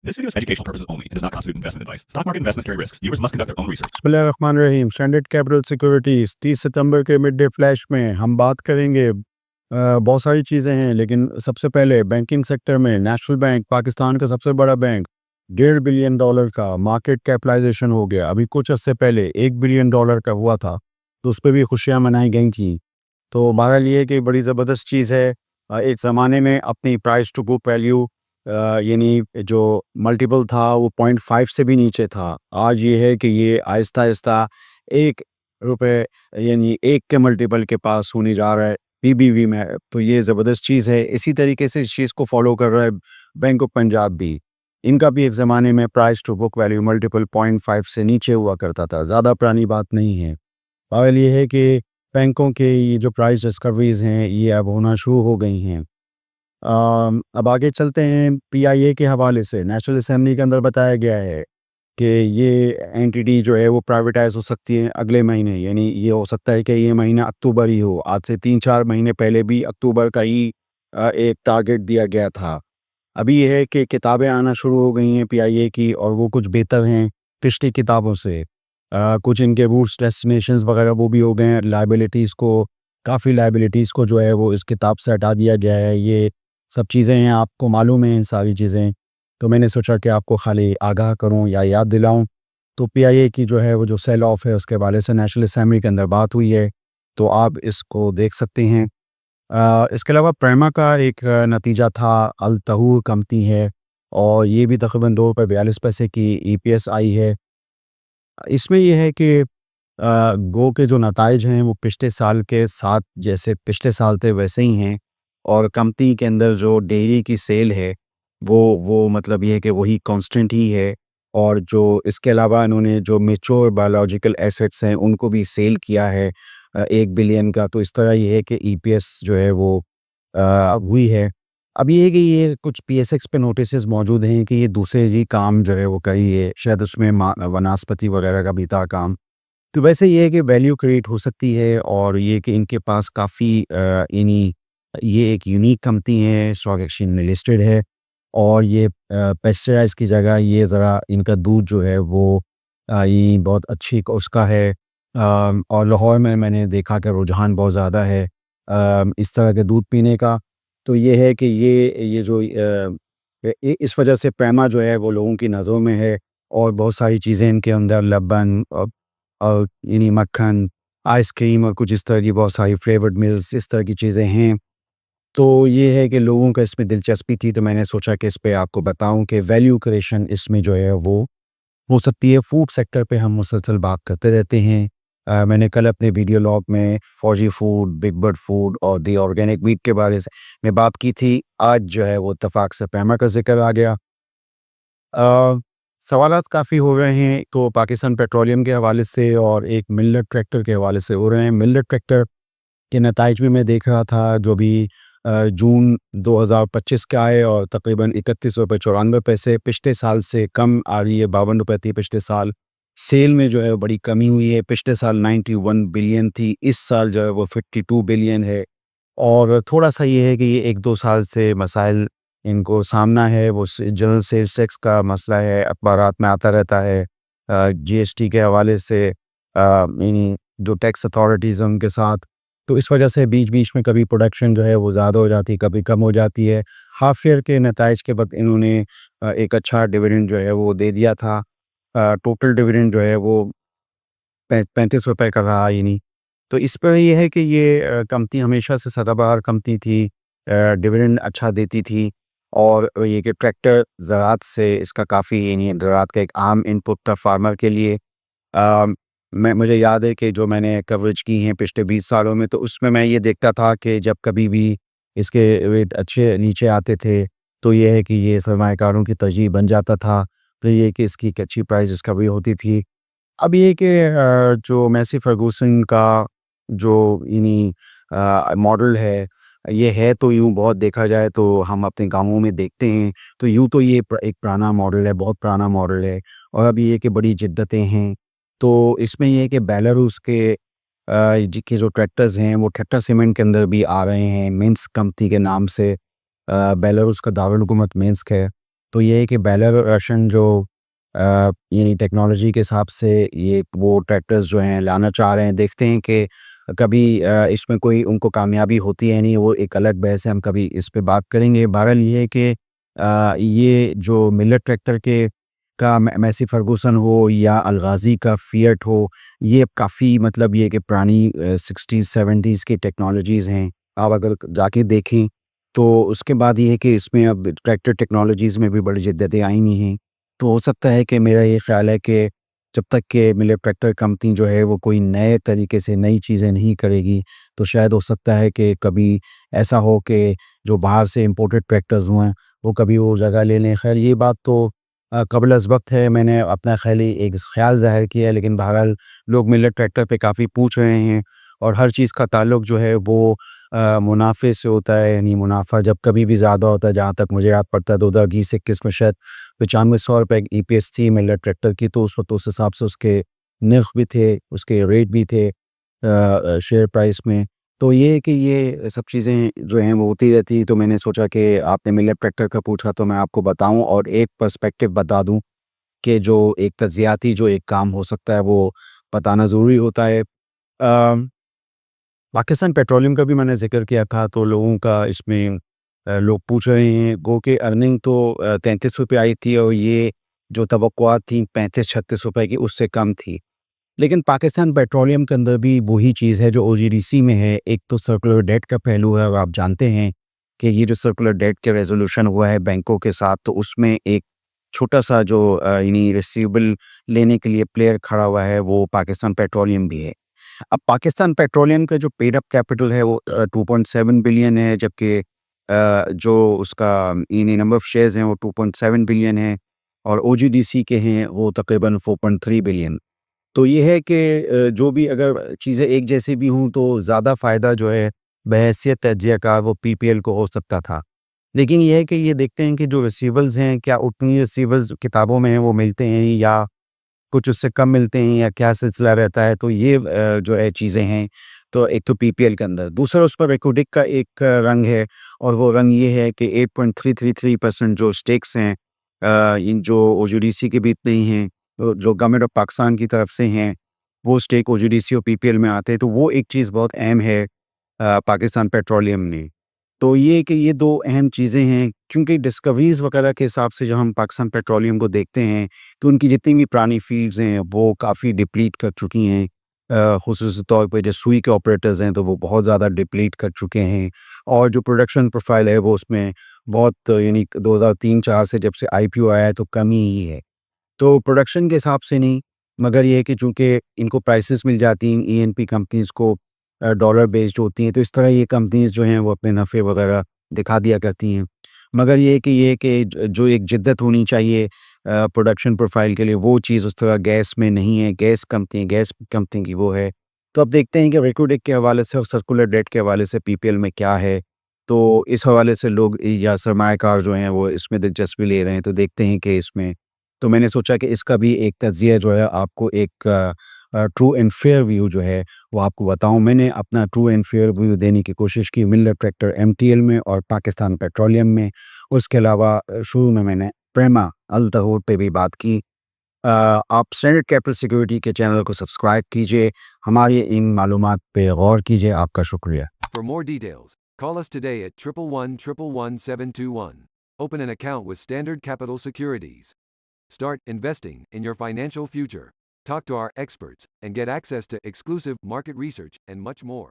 This video is for educational purposes only. It does not constitute investment advice. Stock market investments carry risks. Viewers must conduct their own research. बिस्मिल्लाहिर्रहमानिर्रहीम। Standard capital securities 30 सितंबर के mid day flash में हम बात करेंगे। बहुत सारी चीज़ें हैं, लेकिन सबसे पहले बैंकिंग सेक्टर में नेशनल बैंक, पाकिस्तान का सबसे बड़ा बैंक, $1.5 बिलियन का मार्केट कैपिटलाइजेशन हो गया। अभी कुछ अर्से पहले $1 बिलियन का हुआ था, तो उस पर भी खुशियाँ मनाई गई थी। तो बहरहाल ये कि बड़ी ज़बरदस्त चीज़ है। एक ज़माने में अपनी प्राइस टू बुक वैल्यू यानी जो मल्टीपल था वो 0.5 से भी नीचे था। आज ये है कि ये आहिस्ता आहिस्ता ₹1 यानी 1 के मल्टीपल के पास होने जा रहा है पीबीवी में। तो ये ज़बरदस्त चीज़ है। इसी तरीके से इस चीज़ को फॉलो कर रहा है बैंक ऑफ पंजाब भी। इनका भी एक ज़माने में price to book value multiple 0.5 से नीचे हुआ करता था। ज़्यादा पुरानी बात नहीं है। बहरहाल ये है कि बैंकों के ये जो प्राइस डिस्कवरीज हैं ये अब होना शुरू हो गई हैं। अब आगे चलते हैं। पीआईए के हवाले से नेशनल असेंबली के अंदर बताया गया है कि ये एंटिटी जो है वो प्राइवेटाइज हो सकती है अगले महीने। यानी ये हो सकता है कि ये महीना अक्टूबर ही हो। आज से 3-4 महीने पहले भी अक्टूबर का ही एक टारगेट दिया गया था। अभी ये है कि किताबें आना शुरू हो गई हैं पीआईए की, और वो कुछ बेहतर हैं पिछली किताबों से। कुछ इनके रूट्स, डेस्टिनेशंस वगैरह वो भी हो गए हैं। काफ़ी लाइबिलिटीज़ को जो है वो इस किताब से हटा दिया गया है। ये सब चीज़ें हैं, आपको मालूम है सारी चीज़ें, तो मैंने सोचा कि आपको खाली आगाह करूं या याद दिलाऊं। तो पीआईए की जो है वो जो सेल ऑफ है उसके हवाले से नेशनल असेंबली के अंदर बात हुई है, तो आप इसको देख सकते हैं। इसके अलावा प्रेमा का एक नतीजा था। अल तहूर कंपनी है और ये भी तकरीबन ₹2.42 की ईपीएस आई है। इसमें यह है कि गो के जो नताइज हैं वो पिछले साल के साथ जैसे पिछले साल थे वैसे ही हैं, और कंपनी के अंदर जो डेयरी की सेल है वो मतलब ये है कि वही कांस्टेंट ही है। और जो इसके अलावा इन्होंने जो मैच्योर बायोलॉजिकल एसेट्स हैं उनको भी सेल किया है 1 बिलियन का। तो इस तरह ये है कि ईपीएस जो है वो हुई है। अब ये है कि ये कुछ पीएसएक्स पे नोटिसेस मौजूद हैं कि ये दूसरे जी काम जो है वो करी है, शायद उसमें वनस्पति वगैरह का भी था काम। तो वैसे ये है कि वैल्यू क्रिएट हो सकती है, और ये कि इनके पास काफ़ी यानी ये एक यूनिक कंपनी है, स्टॉक एक्सचेंज में लिस्टेड है, और ये पेस्चराइज की जगह ये ज़रा इनका दूध जो है वो ये बहुत अच्छी उसका है। और लाहौर में मैंने देखा कि रुझान बहुत ज़्यादा है इस तरह के दूध पीने का। तो ये है कि ये जो इस वजह से प्रेमा जो है वो लोगों की नज़रों में है, और बहुत सारी चीज़ें इनके अंदर लबन और यानी मक्खन, आइसक्रीम और कुछ इस तरह की बहुत सारी फ्लेवर्ड मिल्स, इस तरह की चीज़ें हैं। तो ये है कि लोगों को इसमें दिलचस्पी थी, तो मैंने सोचा कि इस पे आपको बताऊं कि वैल्यू क्रिएशन इसमें जो है वो हो सकती है। फूड सेक्टर पे हम मुसलसल बात करते रहते हैं। मैंने कल अपने वीडियो लॉग में फौजी फूड, बिग बर्ड फूड और दी ऑर्गेनिक मीट के बारे में बात की थी। आज जो है वो इत्तेफाक से पैमा का जिक्र आ गया। सवालात काफ़ी हो रहे हैं, तो पाकिस्तान पेट्रोलियम के हवाले से और एक मिल्लर ट्रैक्टर के हवाले से हो रहे हैं। मिल्लर ट्रैक्टर के नताइज भी मैं देख रहा था, जो भी जून 2025 का आए, और तकरीबन ₹31.94 पिछले साल से कम आ रही है। ₹52 थी पिछले साल। सेल में जो है बड़ी कमी हुई है। पिछले साल 91 बिलियन थी, इस साल जो है वो 52 बिलियन है। और थोड़ा-सा ये है कि ये 1-2 साल से मसाइल इनको सामना है। वो जनरल सेल्स टैक्स का मसला है, अखबारात में आता रहता है। जीएसटी के हवाले से इन जो टैक्स अथॉरिटीज़ हैं उनके साथ, तो इस वजह से बीच-बीच में कभी प्रोडक्शन जो है वो ज़्यादा हो जाती है, कभी कम हो जाती है। हाफ ईयर के नताइज के वक़्त इन्होंने एक अच्छा डिविडेंड जो है वो दे दिया था। टोटल डिविडेंड जो है वो ₹35 का रहा यानी। तो इस पर ये है कि ये कंपनी हमेशा से सदाबहार कंपनी थी, डिविडेंड अच्छा देती थी, और ये कि ट्रैक्टर ज़राअत से इसका काफ़ी यानी ज़राअत का एक आम इनपुट था फार्मर के लिए। मुझे याद है कि जो मैंने कवरेज की है पिछले 20 सालों में, तो उसमें मैं ये देखता था कि जब कभी भी इसके रेट अच्छे नीचे आते थे, तो ये है कि ये सरमायाकारों की तरजीह बन जाता था। तो ये है कि इसकी एक अच्छी प्राइस डिस्कवरी होती थी। अब ये कि जो मैसी फर्गूसन का जो यानी मॉडल है, ये है तो यूँ बहुत देखा जाए तो हम अपने गाँवों में देखते हैं, तो यूँ तो ये एक पुराना मॉडल है, बहुत पुराना मॉडल है, और अब ये कि बड़ी जिद्दतें हैं। तो इसमें ये है कि बेलारूस के जी के जो ट्रैक्टर्स हैं वो ट्रैक्टर सीमेंट के अंदर भी आ रहे हैं, मिन्स्क कंपनी के नाम से। बेलारूस का दारुल हुकूमत मिन्स्क है। तो ये है कि बेलर रशियन जो यानी टेक्नोलॉजी के हिसाब से ये वो ट्रैक्टर्स जो हैं लाना चाह रहे हैं, देखते हैं कि कभी इसमें कोई उनको कामयाबी होती है नहीं, वो एक अलग बहस है, हम कभी इस पे बात करेंगे। बहरहाल ये है कि ये जो मिलर ट्रैक्टर के का मैसी फर्गूसन हो या अलगाज़ी का फ़िएट हो, ये काफ़ी मतलब ये कि पुरानी 60s 70s की टेक्नोलॉजीज़ हैं। आप अगर जाके देखें तो उसके बाद ये है कि इसमें अब ट्रैक्टर टेक्नोलॉजीज़ में भी बड़ी जिद्दतें आई हुई हैं। तो हो सकता है कि मेरा ये ख़्याल है कि जब तक कि मिलर ट्रैक्टर कंपनी जो है वो कोई नए तरीके से नई चीज़ें नहीं करेगी, तो शायद हो सकता है कि कभी ऐसा हो कि जो बाहर से इम्पोर्टेड ट्रैक्टर्स हुए हैं, वो कभी वो जगह ले लें। ख़ैर ये बात तो क़ब्ल अज़ वक़्त है, मैंने अपना ख़ाली एक ख़्याल ज़ाहिर किया है, लेकिन बहरहाल लोग मिलर ट्रैक्टर पे काफ़ी पूछ रहे हैं और हर चीज़ का ताल्लुक जो है वो मुनाफ़े से होता है, यानी मुनाफ़ा जब कभी भी ज़्यादा होता है, जहाँ तक मुझे याद पड़ता है 2020-21 में शायद ₹9500 की ईपीएस थी मिलर ट्रैक्टर की, तो उस वक़्त उस हिसाब से उसके नर्ख़ भी थे, उसके रेट भी थे शेयर प्राइस में। तो ये है कि ये सब चीज़ें जो हैं वो होती रहती हैं, तो मैंने सोचा कि आपने मिलर ट्रैक्टर का पूछा तो मैं आपको बताऊँ और एक पर्सपेक्टिव बता दूँ कि जो एक तज्ज़ियाती जो एक काम हो सकता है वो बताना ज़रूरी होता है। पाकिस्तान पेट्रोलियम का भी मैंने ज़िक्र किया था, तो लोगों का इसमें लोग पूछ रहे हैं गो कि अर्निंग तो ₹33 आई थी और ये जो तवक्कुआत थी 35-36 रुपए की उससे कम थी। लेकिन पाकिस्तान पेट्रोलियम के अंदर भी वही चीज़ है जो ओजीडीसी में है। एक तो सर्कुलर डेट का पहलू है और आप जानते हैं कि ये जो सर्कुलर डेट का रेज़ोल्यूशन हुआ है बैंकों के साथ, तो उसमें एक छोटा-सा जो यानी रिसीवेबल लेने के लिए प्लेयर खड़ा हुआ है, वो पाकिस्तान पेट्रोलियम भी है। अब पाकिस्तान पेट्रोलियम का जो पेड अप कैपिटल है वो 2.7 बिलियन है, जबकि जो उसका यानी नंबर ऑफ शेयर्स हैं वो 2.7 बिलियन है और ओजीडीसी के हैं वो तकरीबन 4.3 बिलियन। तो ये है कि जो भी अगर चीज़ें एक जैसी भी हों तो ज़्यादा फ़ायदा जो है बहैसियत तज्ज़िया का वो पीपीएल को हो सकता था। लेकिन ये है कि ये देखते हैं कि जो रिसीवेबल्स हैं, क्या उतनी रिसीवेबल्स किताबों में हैं वो मिलते हैं या कुछ उससे कम मिलते हैं या क्या सिलसिला रहता है, तो ये जो है चीज़ें हैं। तो एक तो पीपीएल के अंदर, दूसरा उस पर इक्विटी का एक रंग है और वो रंग ये है कि 8.333% जो स्टेक्स हैं इन जो ओजीडीसी के भी इतने ही हैं, जो गवर्नमेंट ऑफ पाकिस्तान की तरफ से हैं, वो स्टेक ओजीडीसी और पीपीएल में आते हैं, तो वो एक चीज़ बहुत अहम है पाकिस्तान पेट्रोलियम ने। तो ये कि ये 2 अहम चीज़ें हैं, क्योंकि डिस्कवरीज़ वगैरह के हिसाब से जब हम पाकिस्तान पेट्रोलियम को देखते हैं, तो उनकी जितनी भी पुरानी फ़ील्ड्स हैं, वो काफ़ी डिप्लीट कर चुकी हैं। ख़ुसूसी तौर पे जो सुई के ऑपरेटर्स हैं, तो वो बहुत ज़्यादा डिप्लीट कर चुके हैं और जो प्रोडक्शन प्रोफ़ाइल है, वो उसमें बहुत यानी 2003-4 से जब से आईपीओ आया है, तो कमी ही है। तो प्रोडक्शन के हिसाब से नहीं, मगर ये है कि चूँकि इनको प्राइसेस मिल जाती हैं ईएनपी कंपनीज़ को डॉलर बेस्ड होती हैं, तो इस तरह ये कंपनीज़ जो हैं वो अपने नफ़े वग़ैरह दिखा दिया करती हैं। मगर ये है कि जो एक जिद्दत होनी चाहिए प्रोडक्शन प्रोफ़ाइल के लिए, वो चीज़ उस तरह गैस में नहीं है। गैस कंपनी की वो है। तो अब देखते हैं कि रेको के हवाले से और सर्कुलर डेट के हवाले से पीपीएल में क्या है। तो इस हवाले से लोग या सरमायाकार जो हैं वो इसमें दिलचस्पी ले रहे हैं, तो देखते हैं कि इसमें तो मैंने सोचा कि इसका भी एक तज्ज़िया जो है आपको एक ट्रू एंड फेयर व्यू जो है वो आपको बताऊँ। मैंने अपना ट्रू एंड फेयर व्यू देने की कोशिश की मिलर ट्रैक्टर एमटीएल में और पाकिस्तान पेट्रोलियम में। उसके अलावा शुरू में मैंने प्रेमा अल तहूर पे भी बात की। आप स्टैंडर्ड कैपिटल सिक्योरिटी के चैनल को सब्सक्राइब कीजिए, हमारी इन मालूमात पे गौर कीजिए। आपका शुक्रिया। For more details, call us today at 111-111-721. Open an account with Standard Capital Securities. Start investing in your financial future. Talk to our experts and get access to exclusive market research and much more.